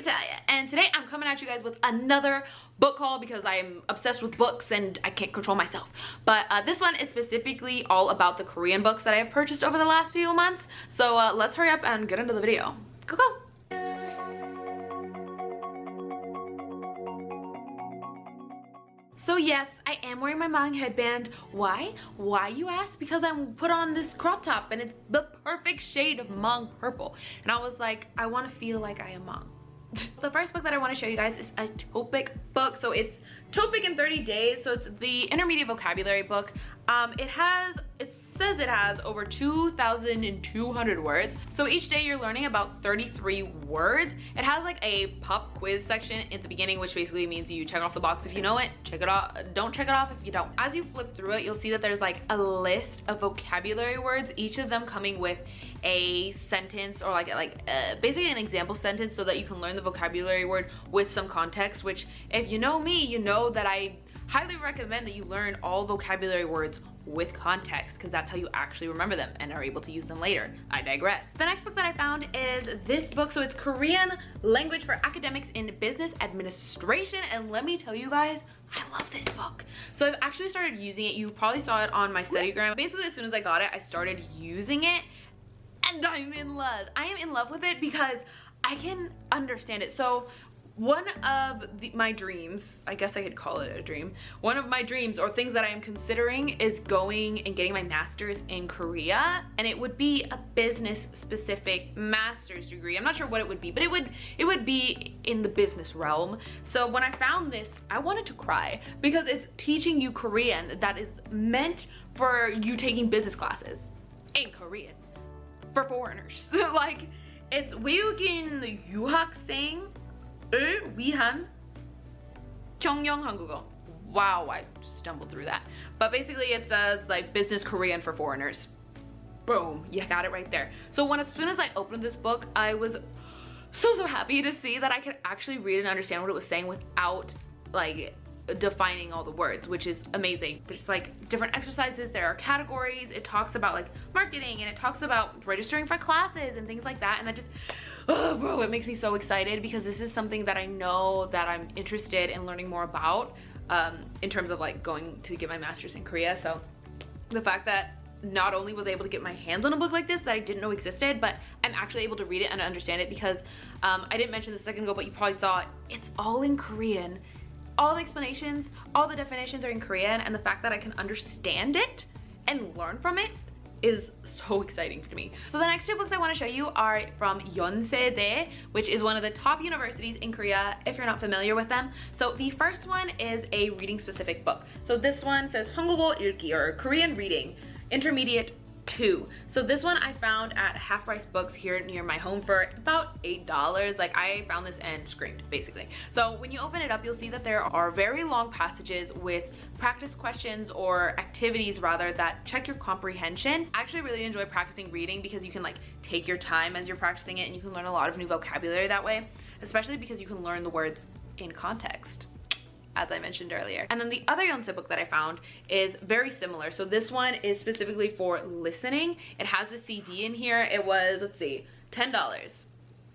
Natalia, and today I'm coming at you guys with another book haul because I'm obsessed with books and I can't control myself. But this one is specifically all about the Korean books that I have purchased over the last few months. So let's hurry up and get into the video. Go go! So yes, I am wearing my Hmong headband. Why? Why, you ask? Because I put on this crop top and it's the perfect shade of Hmong purple. And I was like, I want to feel like I am Hmong. The first book that I want to show you guys is a TOPIK book. So it's TOPIK in 30 days. So it's the intermediate vocabulary book. It says it has over 2,200 words. So each day you're learning about 33 words. It has like a pop quiz section at the beginning, which basically means you check off the box if you know it, check it off, don't check it off if you don't. As you flip through it, you'll see that there's like a list of vocabulary words, each of them coming with a sentence or basically an example sentence so that you can learn the vocabulary word with some context, which if you know me, you know that I highly recommend that you learn all vocabulary words with context because that's how you actually remember them and are able to use them later. I digress. The next book that I found is this book. So it's Korean Language for Academics in Business Administration, and let me tell you guys, I love this book. So I've actually started using it. You probably saw it on my StudyGram. Basically, as soon as I got it, I started using it and I'm in love. I am in love with it because I can understand it. So one of my dreams, I guess I could call it a dream, one of my dreams or things that I am considering is going and getting my master's in Korea, and it would be a business specific master's degree. I'm not sure what it would be, but it would be in the business realm. So when I found this, I wanted to cry because it's teaching you Korean that is meant for you taking business classes in Korean for foreigners. Like, it's 외국인 유학생을 위한 경영 한국어. Wow, I stumbled through that. But basically it says like business Korean for foreigners. Boom, you got it right there. So as soon as I opened this book, I was so happy to see that I could actually read and understand what it was saying without like defining all the words, which is amazing. There's like different exercises, there are categories, it talks about like marketing, and it talks about registering for classes and things like that, and that just, oh bro, it makes me so excited because this is something that I know that I'm interested in learning more about in terms of like going to get my master's in Korea. So the fact that not only was I able to get my hands on a book like this that I didn't know existed, but I'm actually able to read it and understand it because I didn't mention this a second ago, but you probably saw it, it's all in Korean. All the explanations, all the definitions are in Korean, and the fact that I can understand it and learn from it is so exciting for me. So the next two books I want to show you are from Yonsei, which is one of the top universities in Korea if you're not familiar with them. So the first one is a reading specific book. So this one says 한국어 읽기, or Korean reading, intermediate 2. So this one I found at Half Price Books here near my home for about $8. Like, I found this and screamed basically. So when you open it up, you'll see that there are very long passages with practice questions or activities rather that check your comprehension. I actually really enjoy practicing reading because you can like take your time as you're practicing it and you can learn a lot of new vocabulary that way, especially because you can learn the words in context, as I mentioned earlier. And then the other Yonsei book that I found is very similar. So this one is specifically for listening. It has the CD in here. It was, let's see, $10.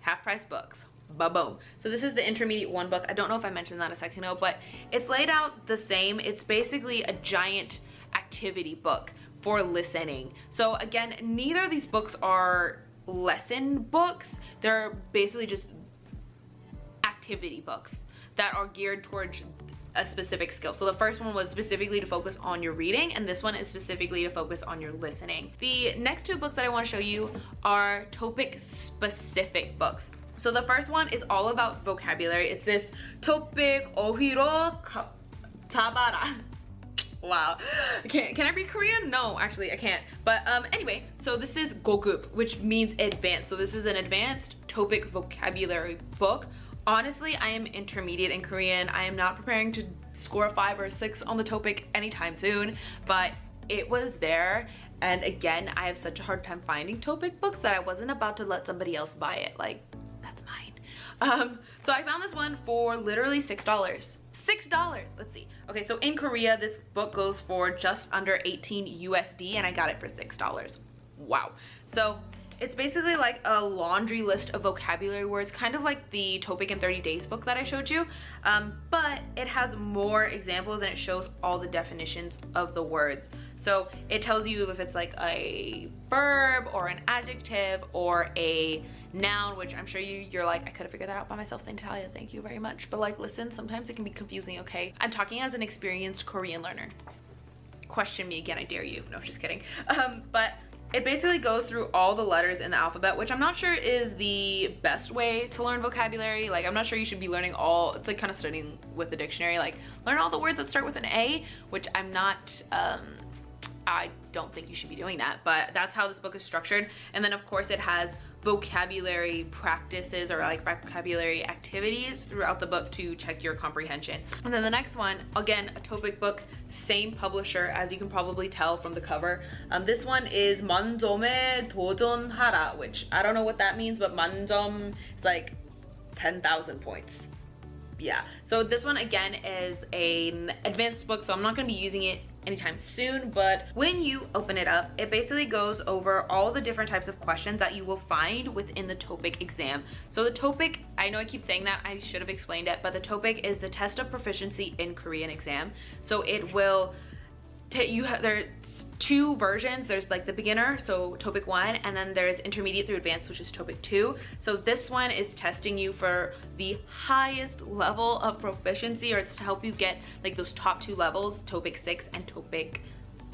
Half Price Books. Ba-boom. So this is the intermediate 1 book. I don't know if I mentioned that a second ago, but it's laid out the same. It's basically a giant activity book for listening. So again, neither of these books are lesson books. They're basically just activity books that are geared towards a specific skill. So the first one was specifically to focus on your reading, and this one is specifically to focus on your listening. The next two books that I want to show you are TOPIK specific books. So the first one is all about vocabulary. It's this TOPIK 어휘로 잡아라. Wow. Can I read Korean? No, actually I can't. But anyway, so this is 고급, which means advanced. So this is an advanced TOPIK vocabulary book. Honestly, I am intermediate in Korean. I am not preparing to score a 5 or a 6 on the TOPIK anytime soon, but it was there. And again, I have such a hard time finding TOPIK books that I wasn't about to let somebody else buy it. Like, that's mine. So I found this one for literally $6. $6, let's see. Okay, so in Korea, this book goes for just under 18 USD, and I got it for $6. Wow. So It's basically like a laundry list of vocabulary words, kind of like the TOPIK in 30 Days book that I showed you, but it has more examples and it shows all the definitions of the words. So it tells you if it's like a verb or an adjective or a noun, which I'm sure you're like, I could have figured that out by myself, Natalia, thank you very much. But like, listen, sometimes it can be confusing, okay? I'm talking as an experienced Korean learner. Question me again, I dare you. No, just kidding. But it basically goes through all the letters in the alphabet, which I'm not sure is the best way to learn vocabulary. Like, I'm not sure you should be learning all, it's like kind of studying with the dictionary, like learn all the words that start with an A, which I'm not, I don't think you should be doing that, but that's how this book is structured. And then of course it has vocabulary practices or like vocabulary activities throughout the book to check your comprehension. And then the next one, again, a TOPIK book, same publisher, as you can probably tell from the cover. This one is 만점에 도전하라, which I don't know what that means, but 만점 is like 10,000 points. Yeah, so this one again is an advanced book, so I'm not going to be using it anytime soon, but when you open it up, it basically goes over all the different types of questions that you will find within the TOPIK exam. So the TOPIK, I know I keep saying that, I should have explained it, but the TOPIK is the test of proficiency in Korean exam. So it will there's two versions. There's like the beginner, so TOPIK 1, and then there's intermediate through advanced, which is TOPIK 2. So this one is testing you for the highest level of proficiency, or it's to help you get like those top two levels, TOPIK 6 and TOPIK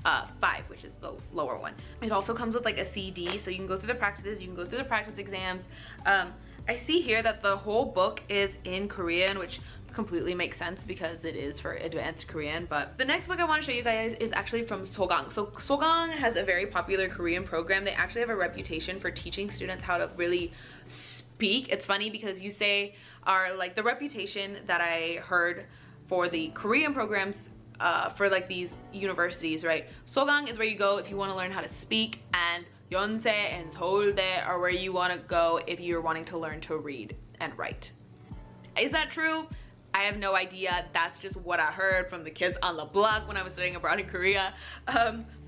5, which is the lower one. It also comes with like a CD, so you can go through the practices, you can go through the practice exams. I see here that the whole book is in Korean, which completely makes sense because it is for advanced Korean. But the next book I want to show you guys is actually from Sogang. So Sogang has a very popular Korean program. They actually have a reputation for teaching students how to really speak. It's funny because you say like the reputation that I heard for the Korean programs for like these universities, right? Sogang is where you go if you want to learn how to speak, and Yonsei and Seoulde are where you want to go if you're wanting to learn to read and write. Is that true? I have no idea. That's just what I heard from the kids on the block when I was studying abroad in Korea.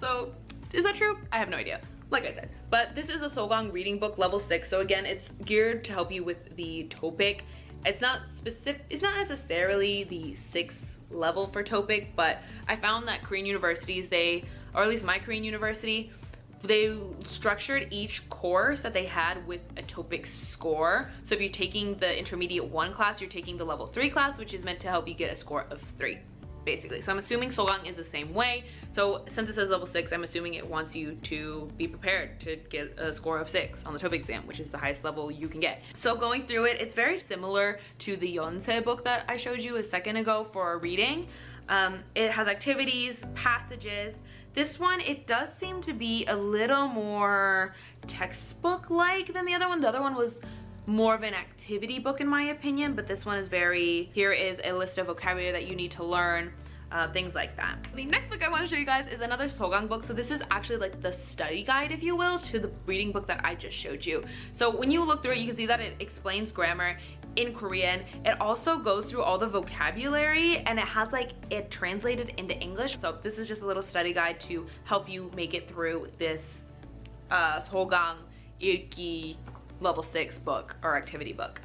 So is that true? I have no idea, like I said. But this is a Sogang reading book, level 6. So again, it's geared to help you with the TOPIK. It's not necessarily the 6th level for TOPIK, but I found that Korean universities, or at least my Korean university, they structured each course that they had with a TOPIK score. So if you're taking the intermediate 1 class, you're taking the level 3 class, which is meant to help you get a score of 3, basically. So I'm assuming Sogang is the same way. So since it says level 6, I'm assuming it wants you to be prepared to get a score of 6 on the TOPIK exam, which is the highest level you can get. So going through it, it's very similar to the Yonsei book that I showed you a second ago for reading. It has activities, passages. This one, it does seem to be a little more textbook-like than the other one. The other one was more of an activity book in my opinion, but this one is here is a list of vocabulary that you need to learn, things like that. The next book I want to show you guys is another Sogang book. So this is actually like the study guide, if you will, to the reading book that I just showed you. So when you look through it, you can see that it explains grammar in Korean. It also goes through all the vocabulary, and it has like it translated into English. So this is just a little study guide to help you make it through this Sogang 읽기 level 6 book or activity book.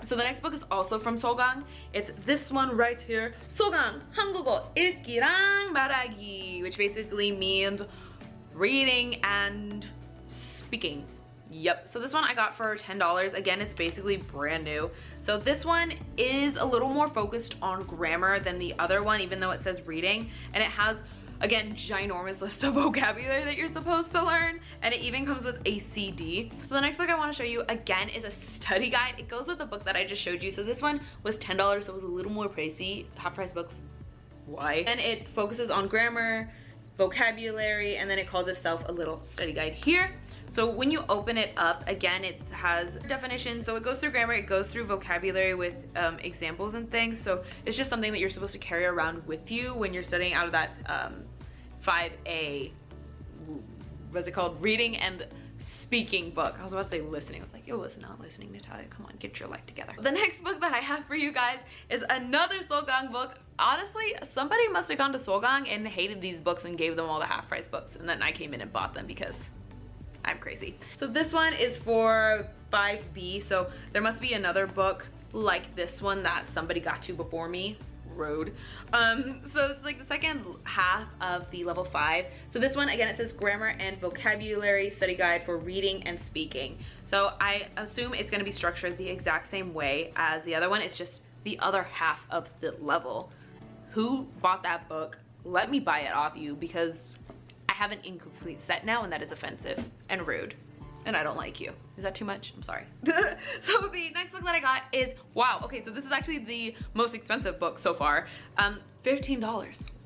So the next book is also from Sogang. It's this one right here, Sogang 한국어 읽기랑 말하기, which basically means reading and speaking. Yep, so this one I got for $10. Again, it's basically brand new. So this one is a little more focused on grammar than the other one, even though it says reading. And it has, again, ginormous list of vocabulary that you're supposed to learn. And it even comes with a CD. So the next book I want to show you, again, is a study guide. It goes with the book that I just showed you. So this one was $10, so it was a little more pricey. Half-price books, why? And it focuses on grammar, vocabulary, and then it calls itself a little study guide here. So when you open it up, again, it has definitions. So it goes through grammar, it goes through vocabulary with examples and things. So it's just something that you're supposed to carry around with you when you're studying out of that 5A, what's it called? Reading and speaking book. I was about to say listening. I was like, yo, listen, not listening, Natalia. Come on, get your life together. The next book that I have for you guys is another Sogang book. Honestly, somebody must have gone to Sogang and hated these books and gave them all the half-price books. And then I came in and bought them because I'm crazy. So this one is for 5B, so there must be another book like this one that somebody got to before me. Rude. So it's like the second half of the level 5. So this one, again, it says grammar and vocabulary study guide for reading and speaking. So I assume it's going to be structured the exact same way as the other one. It's just the other half of the level. Who bought that book? Let me buy it off you, because I have an incomplete set now, and that is offensive and rude, and I don't like you. Is that too much? I'm sorry. So the next book that I got is, wow, okay, so this is actually the most expensive book so far. $15.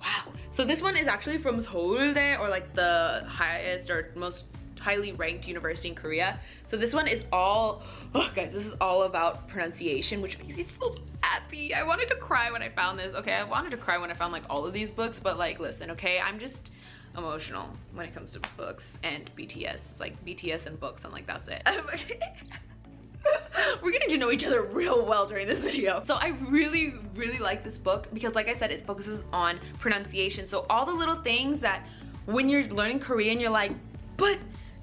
Wow. So this one is actually from Seoulde, or like the highest or most highly ranked university in Korea. So this one is all, oh guys, this is all about pronunciation, which makes me so happy. I wanted to cry when I found this. Okay, I wanted to cry when I found like all of these books, but like, listen, okay, I'm just emotional when it comes to books and BTS. It's like BTS and books, and like, that's it. We're getting to know each other real well during this video. So I really like this book because, like I said, it focuses on pronunciation. So all the little things that when you're learning Korean, you're like, but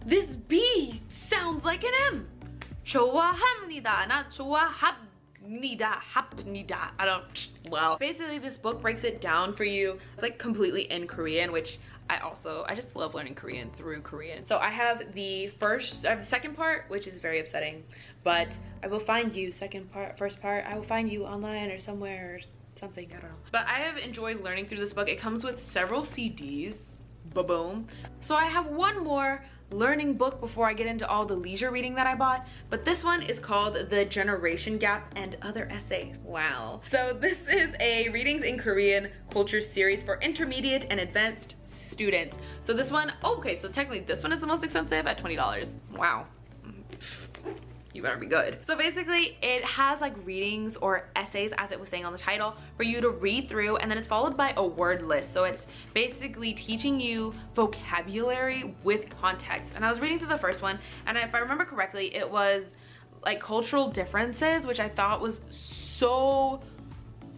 this B sounds like an M. 좋아합니다, not 좋아합니다, 합니다. I don't, well, basically this book breaks it down for you. It's like completely in Korean, which I just love learning Korean through Korean. So I have the second part, which is very upsetting, but I will find you, first part, I will find you online or somewhere or something, I don't know. But I have enjoyed learning through this book. It comes with several CDs, ba-boom. So I have one more learning book before I get into all the leisure reading that I bought, but this one is called The Generation Gap and Other Essays. Wow. So this is a readings in Korean culture series for intermediate and advanced students. So this one, okay, so technically this one is the most expensive at $20. Wow. You better be good. So basically it has like readings or essays, as it was saying on the title, for you to read through, and then it's followed by a word list. So it's basically teaching you vocabulary with context. And I was reading through the first one, and if I remember correctly, it was like cultural differences, which I thought was so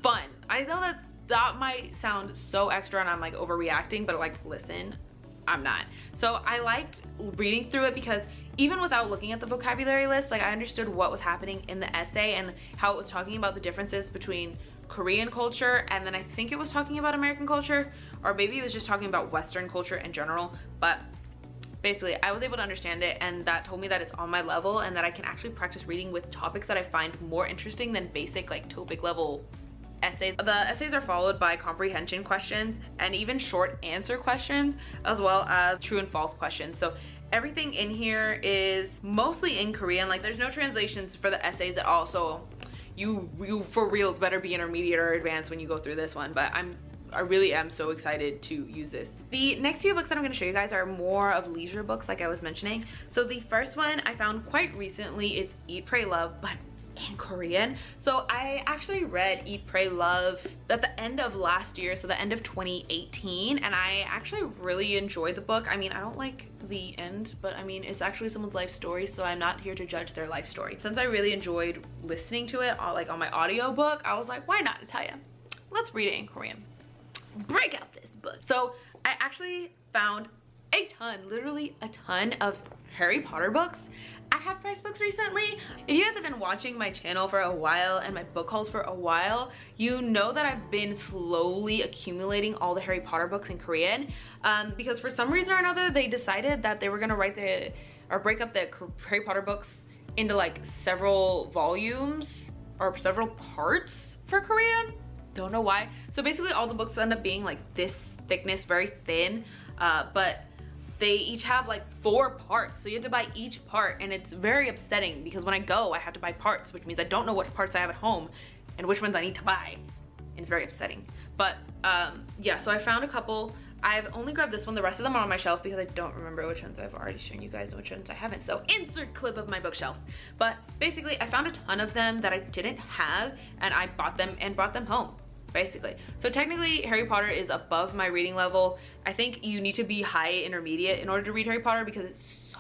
fun. I know that might sound so extra and I'm like overreacting, but like, listen, I'm not. So I liked reading through it because even without looking at the vocabulary list, like, I understood what was happening in the essay and how it was talking about the differences between Korean culture, and then I think it was talking about American culture, or maybe it was just talking about Western culture in general. But basically I was able to understand it, and that told me that it's on my level and that I can actually practice reading with topics that I find more interesting than basic like TOPIK level essays. The essays are followed by comprehension questions and even short answer questions, as well as true and false questions. So everything in here is mostly in Korean. Like, there's no translations for the essays at all, so you for reals better be intermediate or advanced when you go through this one. But I really am so excited to use this. The next few books that I'm going to show you guys are more of leisure books, like I was mentioning. So the first one I found quite recently. It's Eat, Pray, Love, but in Korean. So I actually read Eat, Pray, Love at the end of last year, so the end of 2018, and I actually really enjoyed the book. I mean, I don't like the end, but I mean, it's actually someone's life story, so I'm not here to judge their life story. Since I really enjoyed listening to it like on my audiobook, I was like, why not, Natalia? Let's read it in Korean. Break out this book. So I actually found a ton, literally a ton of Harry Potter books at half price books recently. If you guys have been watching my channel for a while and my book hauls for a while, you know that I've been slowly accumulating all the Harry Potter books in Korean, because for some reason or another they decided that they were gonna break up the Harry Potter books into like several volumes or several parts for Korean. Don't know why. So basically all the books end up being like this thickness, very thin, but they each have like 4 parts, so you have to buy each part, and it's very upsetting because when I go I have to buy parts, which means I don't know what parts I have at home and which ones I need to buy, and it's very upsetting. But yeah, so I found a couple. I've only grabbed this one. The rest of them are on my shelf because I don't remember which ones I've already shown you guys and which ones I haven't, so insert clip of my bookshelf. But basically I found a ton of them that I didn't have, and I bought them and brought them home, basically. So technically Harry Potter is above my reading level. I think you need to be high intermediate in order to read Harry Potter because it's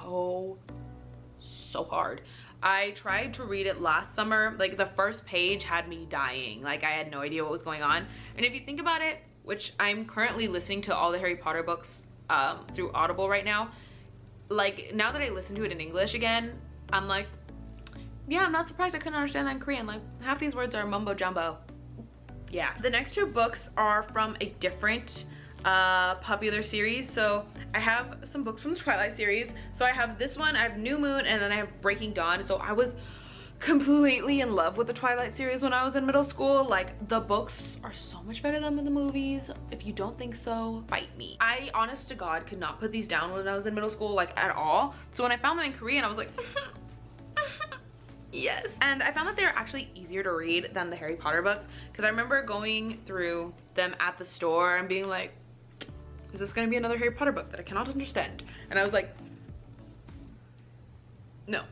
so hard. I tried to read it last summer. Like, the first page had me dying. Like, I had no idea what was going on. And if you think about it, which I'm currently listening to all the Harry Potter books through Audible right now, like, now that I listen to it in English again, I'm like, yeah, I'm not surprised I couldn't understand that in Korean. Like, half these words are mumbo jumbo. Yeah. The next two books are from a different popular series. So I have some books from the Twilight series. So I have this one, I have New Moon, and then I have Breaking Dawn. So I was completely in love with the Twilight series when I was in middle school. Like, the books are so much better than the movies. If you don't think so, fight me. I, honest to God, could not put these down when I was in middle school, like, at all. So when I found them in Korean, I was like, yes. And I found that they're actually easier to read than the Harry Potter books, because I remember going through them at the store and being like, is this gonna be another Harry Potter book that I cannot understand? And I was like, no,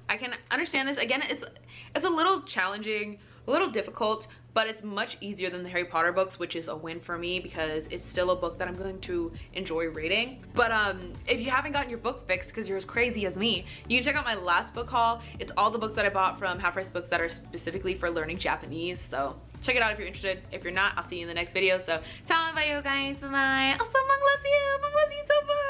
I can understand this. Again, it's a little challenging, a little difficult, but it's much easier than the Harry Potter books, which is a win for me because it's still a book that I'm going to enjoy reading. But if you haven't gotten your book fixed because you're as crazy as me, you can check out my last book haul. It's all the books that I bought from Half Price Books that are specifically for learning Japanese. So check it out if you're interested. If you're not, I'll see you in the next video. So, 사랑해요 guys. Bye bye. Also, Mom loves you. Mom loves you so much.